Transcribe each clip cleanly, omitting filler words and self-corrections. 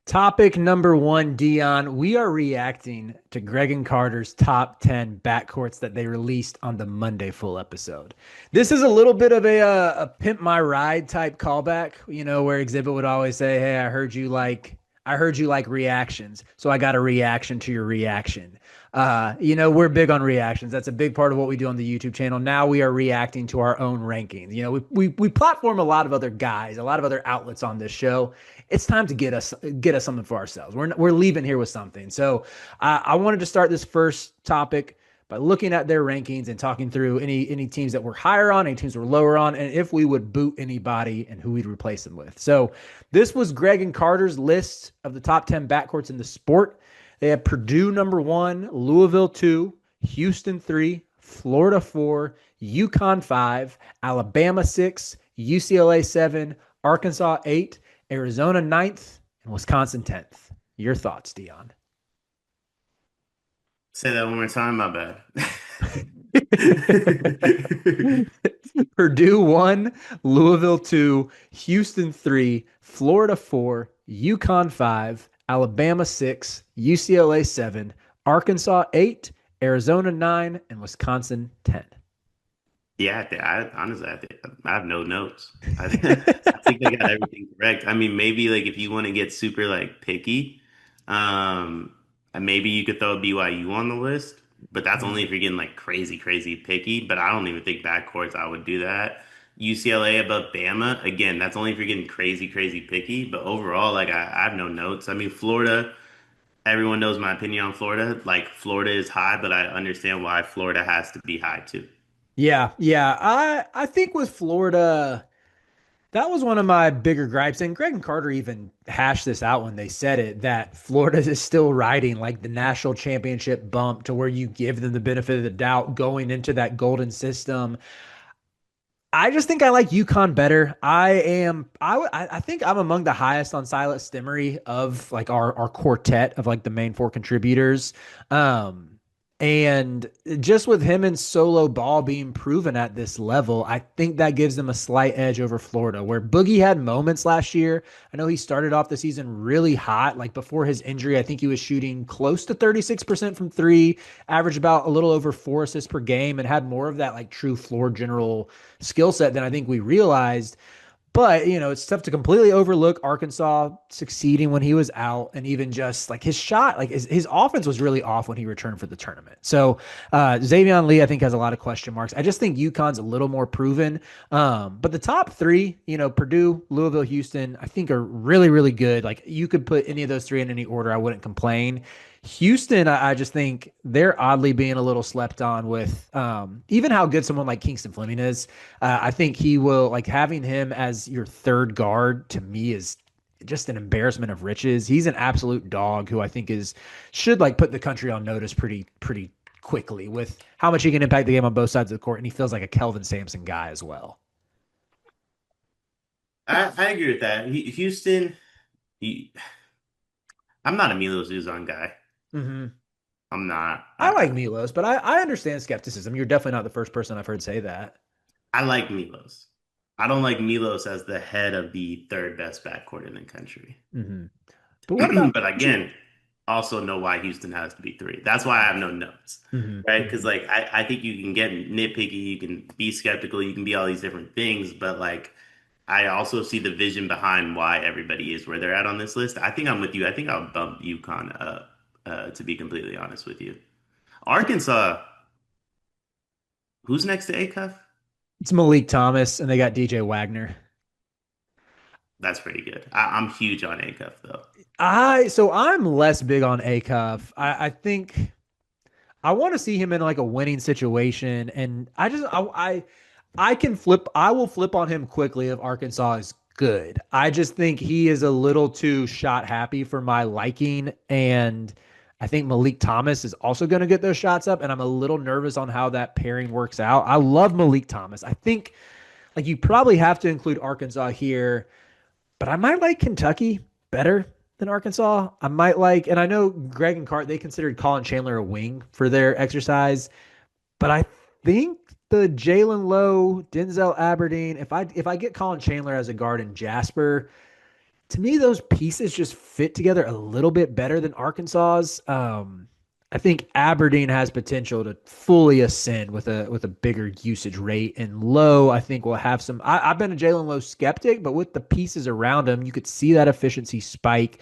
Topic number one, Dion. We are reacting to Greg and Carter's top 10 backcourts that they released on the Monday full episode. This is a little bit of a pimp my ride type callback, where Exhibit would always say, "Hey, I heard you like reactions, so I got a reaction to your reaction." We're big on reactions. That's a big part of what we do on the YouTube channel. Now we are reacting to our own rankings. We platform a lot of other guys, a lot of other outlets on this show. It's time to get us something for ourselves. We're leaving here with something. So I wanted to start this first topic by looking at their rankings and talking through any teams that we're higher on, any teams we're lower on, and if we would boot anybody and who we'd replace them with. So this was Greg and Carter's list of the top 10 backcourts in the sport. They have Purdue number 1, Louisville 2, Houston 3, Florida 4, UConn 5, Alabama 6, UCLA 7, Arkansas 8, Arizona 9th, and Wisconsin 10th. Your thoughts, Deion? Say that one more time, my bad. Purdue 1, Louisville 2, Houston 3, Florida 4, UConn 5, Alabama 6, UCLA 7, Arkansas 8, Arizona 9, and Wisconsin 10. Yeah, honestly, I have no notes. I think I got everything correct. I mean, maybe like if you want to get super like picky, and maybe you could throw BYU on the list, but that's only if you're getting like crazy, crazy picky. But I don't even think backcourts I would do that. UCLA above Bama, again, that's only if you're getting crazy, crazy picky. But overall, like I have no notes. I mean, Florida, everyone knows my opinion on Florida. Like Florida is high, but I understand why Florida has to be high too. Yeah, yeah. I think with Florida, that was one of my bigger gripes. And Greg and Carter even hashed this out when they said it that Florida is still riding like the national championship bump to where you give them the benefit of the doubt going into that golden system. I just think I like UConn better. I think I'm among the highest on Silas Stimmery of like our quartet of like the main four contributors. Um and just with him and solo ball being proven at this level, I think that gives them a slight edge over Florida, where Boogie had moments last year. I know he started off the season really hot. Like before his injury, I think he was shooting close to 36% from three, averaged about a little over 4 assists per game, and had more of that like true floor general skill set than I think we realized. But, it's tough to completely overlook Arkansas succeeding when he was out, and even just like his shot, like his offense was really off when he returned for the tournament. So Xavier Lee, I think, has a lot of question marks. I just think UConn's a little more proven. But the top three, Purdue, Louisville, Houston, I think are really, really good. Like you could put any of those three in any order. I wouldn't complain. Houston, I just think they're oddly being a little slept on with even how good someone like Kingston Fleming is. I think he will like having him as your third guard to me is just an embarrassment of riches. He's an absolute dog who I think should like put the country on notice pretty quickly with how much he can impact the game on both sides of the court, and he feels like a Kelvin Sampson guy as well. I agree with that. Houston, he, I'm not a Milos Uzan guy. Mm-hmm. I'm not. I like Milos, but I understand skepticism. You're definitely not the first person I've heard say that. I like Milos. I don't like Milos as the head of the third best backcourt in the country. Mm-hmm. But what about But again, also know why Houston has to be three. That's why I have no notes, mm-hmm. right? Because Mm-hmm. like I think you can get nitpicky, you can be skeptical, you can be all these different things, but like I also see the vision behind why everybody is where they're at on this list. I think I'm with you. I think I'll bump UConn up, to be completely honest with you. Arkansas, who's next to Acuff? It's Malik Thomas, and they got DJ Wagner. That's pretty good. I'm huge on Acuff though. I'm less big on Acuff. I think I want to see him in like a winning situation, and I can flip. I will flip on him quickly if Arkansas is good. I just think he is a little too shot happy for my liking, and I think Malik Thomas is also going to get those shots up, and I'm a little nervous on how that pairing works out. I love Malik Thomas. I think like you probably have to include Arkansas here, but I might like Kentucky better than Arkansas. I might like, and I know Greg and Cart, they considered Colin Chandler a wing for their exercise, but I think the Jalen Lowe, Denzel Aberdeen, if I get Colin Chandler as a guard in Jasper, To me, those pieces just fit together a little bit better than Arkansas's. I think Aberdeen has potential to fully ascend with a bigger usage rate, and Lowe, I think, will have some. I've been a Jalen Lowe skeptic, but with the pieces around him, you could see that efficiency spike.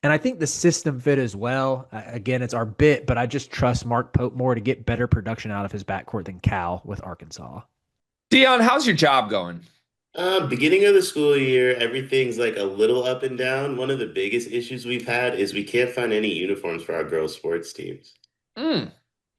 And I think the system fit as well. Again, it's our bit, but I just trust Mark Pope more to get better production out of his backcourt than Cal with Arkansas. Deion, how's your job going? Beginning of the school year, everything's like a little up and down. One of the biggest issues we've had is we can't find any uniforms for our girls' sports teams. Mm,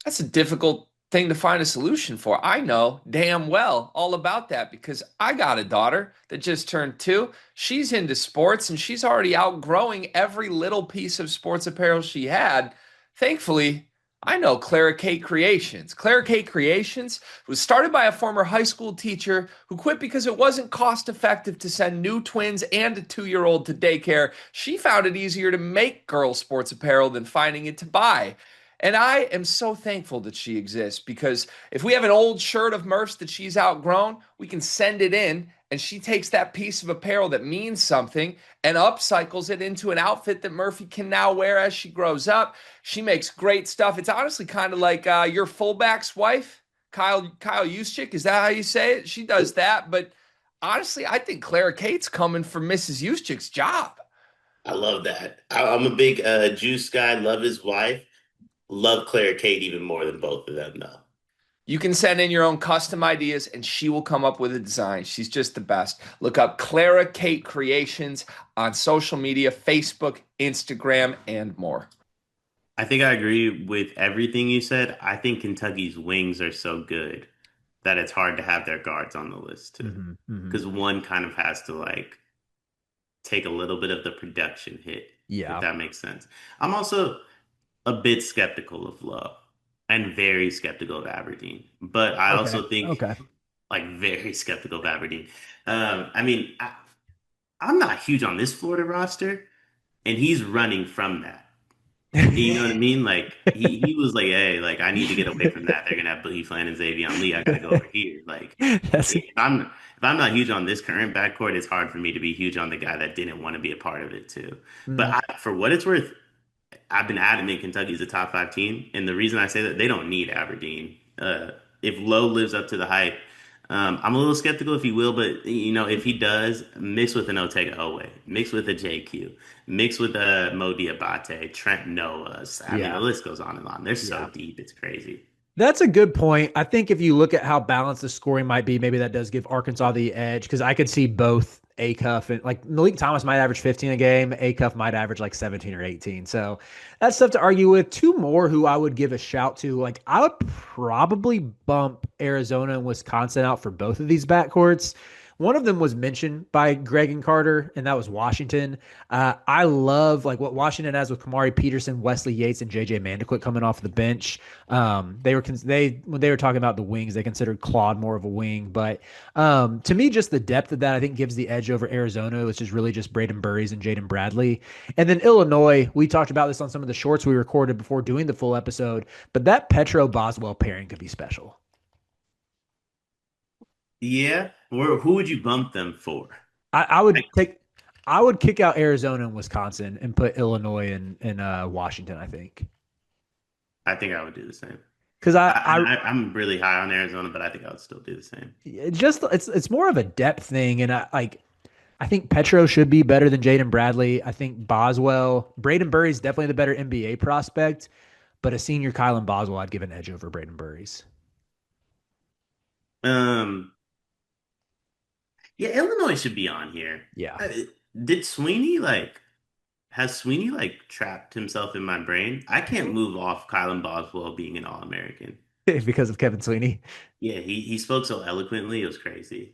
that's a difficult thing to find a solution for. I know damn well all about that because I got a daughter that just turned 2. She's into sports and she's already outgrowing every little piece of sports apparel she had. Thankfully, I know Clara Kate Creations. Clara Kate Creations was started by a former high school teacher who quit because it wasn't cost effective to send new twins and a 2-year-old to daycare. She found it easier to make girl sports apparel than finding it to buy. And I am so thankful that she exists because if we have an old shirt of Murph's that she's outgrown, we can send it in and she takes that piece of apparel that means something and upcycles it into an outfit that Murphy can now wear as she grows up. She makes great stuff. It's honestly kind of like your fullback's wife, Kyle Juszczyk. Is that how you say it? She does that. But honestly, I think Clara Kate's coming for Mrs. Juszczyk's job. I love that. I'm a big Juice guy, love his wife. Love Claire Kate even more than both of them, though. You can send in your own custom ideas and she will come up with a design. She's just the best. Look up Clara Kate Creations on social media, Facebook, Instagram, and more. I think I agree with everything you said. I think Kentucky's wings are so good that it's hard to have their guards on the list too. Hmm. Hmm. Because one kind of has to like take a little bit of the production hit, if Yeah. that makes sense. I'm also a bit skeptical of Love and very skeptical of Aberdeen. But I Okay. also think Okay. like very skeptical of Aberdeen. I mean, I'm not huge on this Florida roster, and he's running from that. You know what I mean? Like he was like, hey, like I need to get away from that. They're gonna have Billy Flan and Xavier Lee. I gotta go over here. Like That's if I'm not huge on this current backcourt, it's hard for me to be huge on the guy that didn't want to be a part of it too. But mm, for what it's worth, I've been adamant Kentucky's a top 5 team, and the reason I say that they don't need Aberdeen. If Lowe lives up to the hype, I'm a little skeptical if he will, but if he does, mix with an Otega Owe, mix with a JQ, mix with a Mo Diabate, Trent Noah. I mean, the yeah. list goes on and on. They're so Yeah. deep, it's crazy. That's a good point. I think if you look at how balanced the scoring might be, maybe that does give Arkansas the edge because I could see both Acuff and like Malik Thomas might average 15 a game. Acuff might average like 17 or 18. So that's stuff to argue with. Two more who I would give a shout to. Like I would probably bump Arizona and Wisconsin out for both of these backcourts. One of them was mentioned by Greg and Carter, and that was Washington. I love like what Washington has with Kamari Peterson, Wesley Yates, and JJ Mandequick coming off the bench. They when they were talking about the wings, they considered Claude more of a wing, but to me, just the depth of that I think gives the edge over Arizona, which is really just Braden Burries and Jaden Bradley. And then Illinois, we talked about this on some of the shorts we recorded before doing the full episode, but that Petro Boswell pairing could be special. Yeah, who would you bump them for? I I, would take. I would kick out Arizona and Wisconsin and put Illinois and Washington. I think I think I would do the same. because I'm really high on Arizona, but I think I would still do the same. it's more of a depth thing, and I think Petro should be better than Jaden Bradley. I think Boswell, Braden Burry is definitely the better NBA prospect, but a senior Kylan Boswell, I'd give an edge over Braden Burry's. Um, yeah, Illinois should be on here. Yeah, Uh, Did Sweeney like has Sweeney like trapped himself in my brain? I can't move off Kylan Boswell being an All-American. because of Kevin Sweeney. Yeah, he spoke so eloquently, it was crazy.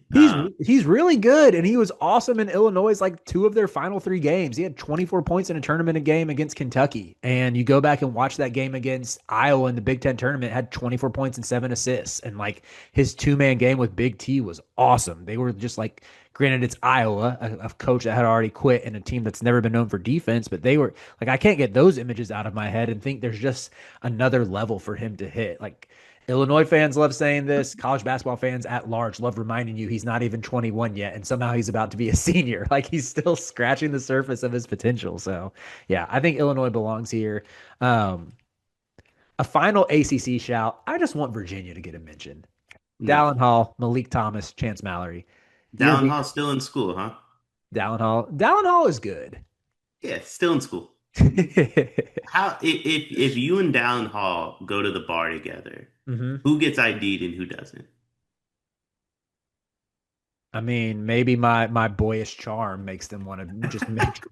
He's really good, and he was awesome in Illinois. Like two of their final three games, he had 24 points in a tournament game against Kentucky. And you go back and watch that game against Iowa in the Big Ten tournament, had 24 points and 7 assists. And like his 2-man game with Big T was awesome. They were just like, granted, it's Iowa, a coach that had already quit, and a team that's never been known for defense. But they were like, I can't get those images out of my head and think there's just another level for him to hit. Like Illinois fans love saying this. College basketball fans at large love reminding you he's not even 21 yet, and somehow he's about to be a senior. Like he's still scratching the surface of his potential. So, yeah, I think Illinois belongs here. Um, a final ACC shout. I just want Virginia to get a mention. No. Dallin Hall, Malik Thomas, Chance Mallory. You're Dallin here. Hall's still in school, huh? Dallin Hall. Dallin Hall is good. Yeah, still in school. How if you and Dallin Hall go to the bar together, hmm who gets ID'd and who doesn't? I mean, maybe my boyish charm makes them want to just make